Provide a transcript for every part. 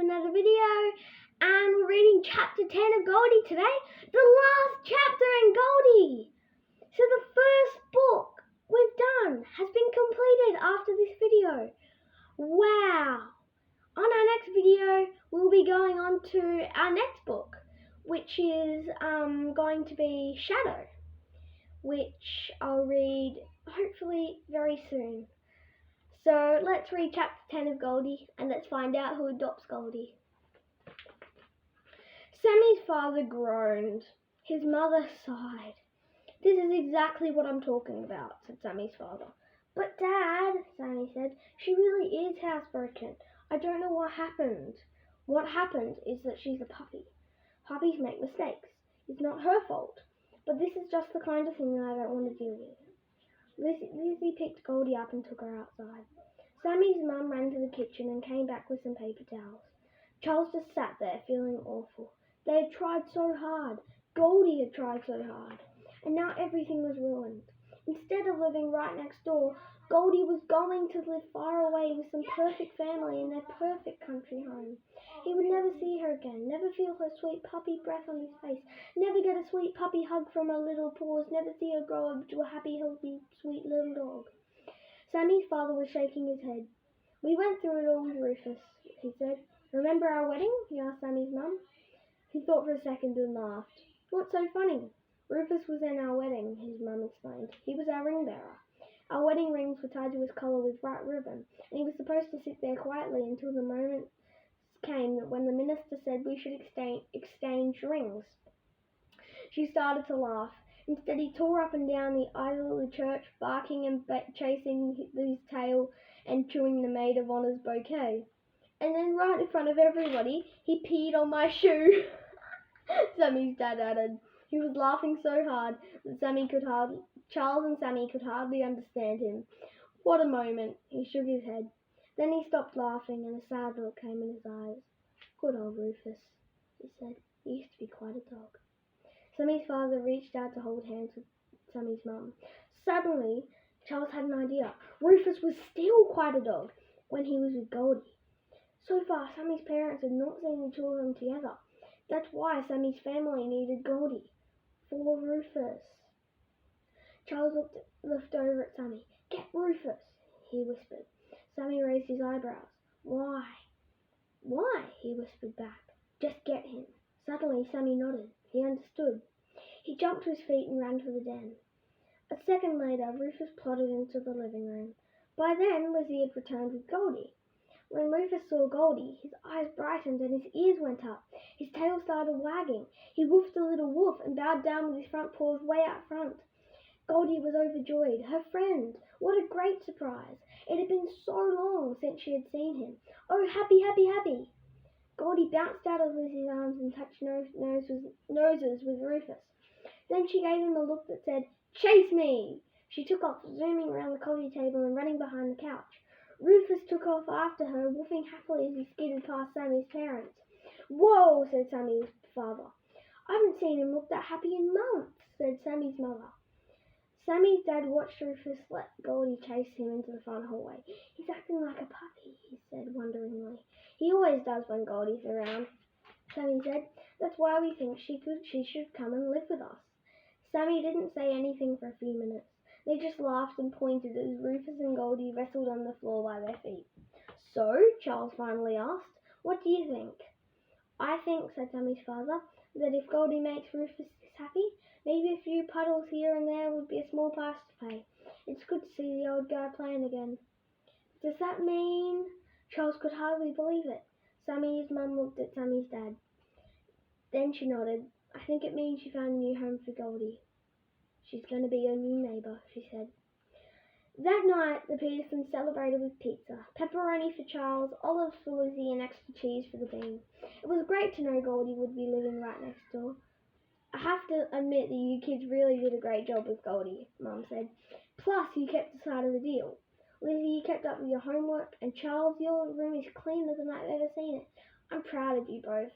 to another video, and we're reading chapter 10 of Goldie today, the last chapter in Goldie. So the first book we've done has been completed after this video. Wow! On our next video, we'll be going on to our next book, which is going to be Shadow, which I'll read hopefully very soon. So let's read chapter 10 of Goldie and let's find out who adopts Goldie. Sammy's father groaned. His mother sighed. This is exactly what I'm talking about, said Sammy's father. But Dad, Sammy said, she really is housebroken. I don't know what happened. What happened is that she's a puppy. Puppies make mistakes. It's not her fault. But this is just the kind of thing that I don't want to deal with. Lizzie picked Goldie up and took her outside. Sammy's mum ran to the kitchen and came back with some paper towels. Charles just sat there feeling awful. They had tried so hard. Goldie had tried so hard. And now everything was ruined. Instead of living right next door, Goldie was going to live far away with some perfect family in their perfect country home. He would never see her again, never feel her sweet puppy breath on his face, never get a sweet puppy hug from her little paws, never see her grow up to a happy, healthy, sweet little dog. Sammy's father was shaking his head. We went through it all with Rufus, he said. Remember our wedding? He asked Sammy's mum. He thought for a second and laughed. What's so funny? Rufus was in our wedding, his mum explained. He was our ring bearer. Our wedding rings were tied to his collar with bright ribbon, and he was supposed to sit there quietly until the moment came when the minister said we should exchange rings. She started to laugh. Instead, he tore up and down the aisle of the church, barking and chasing his tail and chewing the maid of honor's bouquet. And then right in front of everybody, he peed on my shoe, Sammy's dad added. He was laughing so hard that Charles and Sammy could hardly understand him. What a moment! He shook his head. Then he stopped laughing and a sad look came in his eyes. Good old Rufus, he said. He used to be quite a dog. Sammy's father reached out to hold hands with Sammy's mum. Suddenly, Charles had an idea. Rufus was still quite a dog when he was with Goldie. So far, Sammy's parents had not seen the two of them together. That's why Sammy's family needed Goldie. For Rufus. Charles looked over at Sammy. Get Rufus, he whispered. Sammy raised his eyebrows. Why? Why? He whispered back. Just get him. Suddenly, Sammy nodded. He understood. He jumped to his feet and ran for the den. A second later, Rufus plodded into the living room. By then, Lizzie had returned with Goldie. When Rufus saw Goldie, his eyes brightened and his ears went up. His tail started wagging. He woofed a little woof and bowed down with his front paws way out front. Goldie was overjoyed. Her friend! What a great surprise! It had been so long since she had seen him. Oh, happy, happy, happy! Goldie bounced out of Lizzie's arms and touched noses with Rufus. Then she gave him a look that said, Chase me! She took off, zooming around the coffee table and running behind the couch. Rufus took off after her, woofing happily as he skidded past Sammy's parents. Whoa, said Sammy's father. I haven't seen him look that happy in months, said Sammy's mother. Sammy's dad watched Rufus let Goldie chase him into the front hallway. He's acting like a puppy, he said wonderingly. He always does when Goldie's around, Sammy said. That's why we think she should come and live with us. Sammy didn't say anything for a few minutes. They just laughed and pointed as Rufus and Goldie wrestled on the floor by their feet. So, Charles finally asked, what do you think? I think, said Sammy's father, that if Goldie makes Rufus this happy, maybe a few puddles here and there would be a small price to pay. It's good to see the old guy playing again. Does that mean? Charles could hardly believe it. Sammy's mum looked at Sammy's dad. Then she nodded. I think it means she found a new home for Goldie. She's going to be your new neighbour, she said. That night, the Petersons celebrated with pizza. Pepperoni for Charles, olives for Lizzie, and extra cheese for the bean. It was great to know Goldie would be living right next door. I have to admit that you kids really did a great job with Goldie, Mum said. Plus, you kept the side of the deal. Lizzie, you kept up with your homework, and Charles, your room is cleaner than I've ever seen it. I'm proud of you both.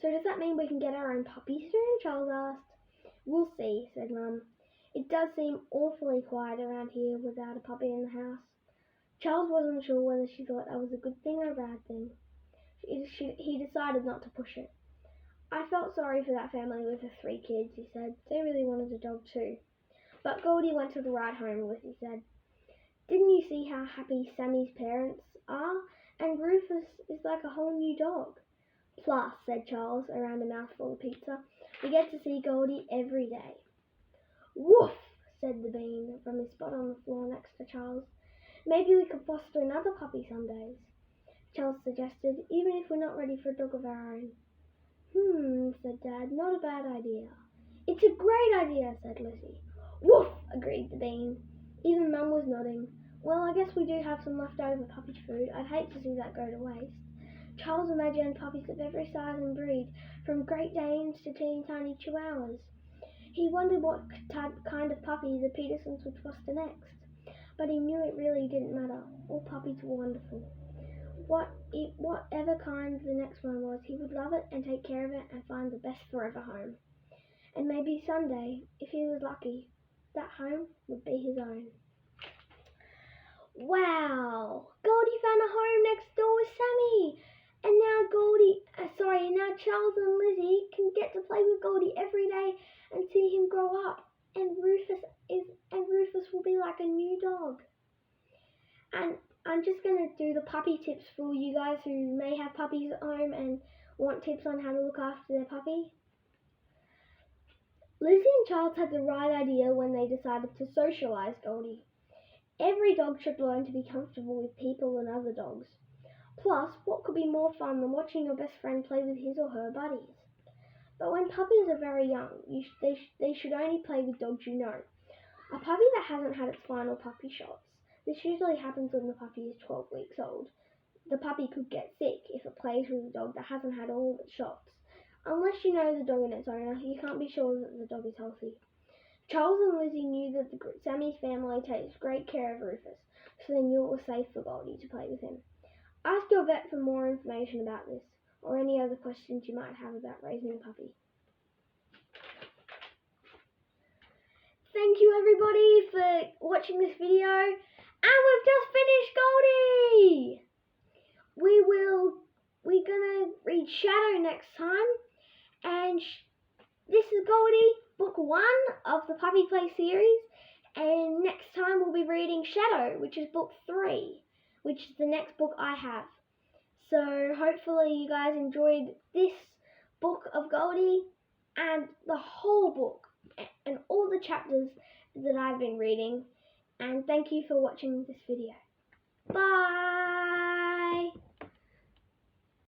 So does that mean we can get our own puppy soon? Charles asked. We'll see, said Mum. It does seem awfully quiet around here without a puppy in the house. Charles wasn't sure whether she thought that was a good thing or a bad thing. he decided not to push it. I felt sorry for that family with the 3 kids, he said. They really wanted a dog too. But Goldie went to the ride home with, he said. Didn't you see how happy Sammy's parents are? And Rufus is like a whole new dog. Plus, said Charles around a mouthful of pizza, we get to see Goldie every day. Woof, said the Bean from his spot on the floor next to Charles. Maybe we could foster another puppy some days, Charles suggested, even if we're not ready for a dog of our own. Said Dad, not a bad idea. It's a great idea, said Lizzie. Woof, agreed the Bean. Even Mum was nodding. Well, I guess we do have some leftover puppy food. I'd hate to see that go to waste. Charles imagined puppies of every size and breed, from Great Danes to teeny tiny Chihuahuas. He wondered what kind of puppy the Petersons would foster next, but he knew it really didn't matter. All puppies were wonderful. Whatever kind the next one was, he would love it and take care of it and find the best forever home. And maybe someday, if he was lucky, that home would be his own. Wow! Goldie found a home next door with Sammy! And now Charles and Lizzie can get to play with Goldie every day and see him grow up. And Rufus will be like a new dog. And I'm just going to do the puppy tips for you guys who may have puppies at home and want tips on how to look after their puppy. Lizzie and Charles had the right idea when they decided to socialise Goldie. Every dog should learn to be comfortable with people and other dogs. Plus, what could be more fun than watching your best friend play with his or her buddies? But when puppies are very young, they should only play with dogs you know. A puppy that hasn't had its final puppy shots. This usually happens when the puppy is 12 weeks old. The puppy could get sick if it plays with a dog that hasn't had all of its shots. Unless you know the dog and its owner, you can't be sure that the dog is healthy. Charles and Lizzie knew that Sammy's family takes great care of Rufus, so they knew it was safe for Goldie to play with him. Ask your vet for more information about this, or any other questions you might have about raising a puppy. Thank you everybody for watching this video, and we've just finished Goldie! We're gonna read Shadow next time, and this is Goldie, book 1 of the Puppy Play series, and next time we'll be reading Shadow, which is book 3, which is the next book I have. So hopefully you guys enjoyed this book of Goldie and the whole book and all the chapters that I've been reading, and thank you for watching this video. Bye!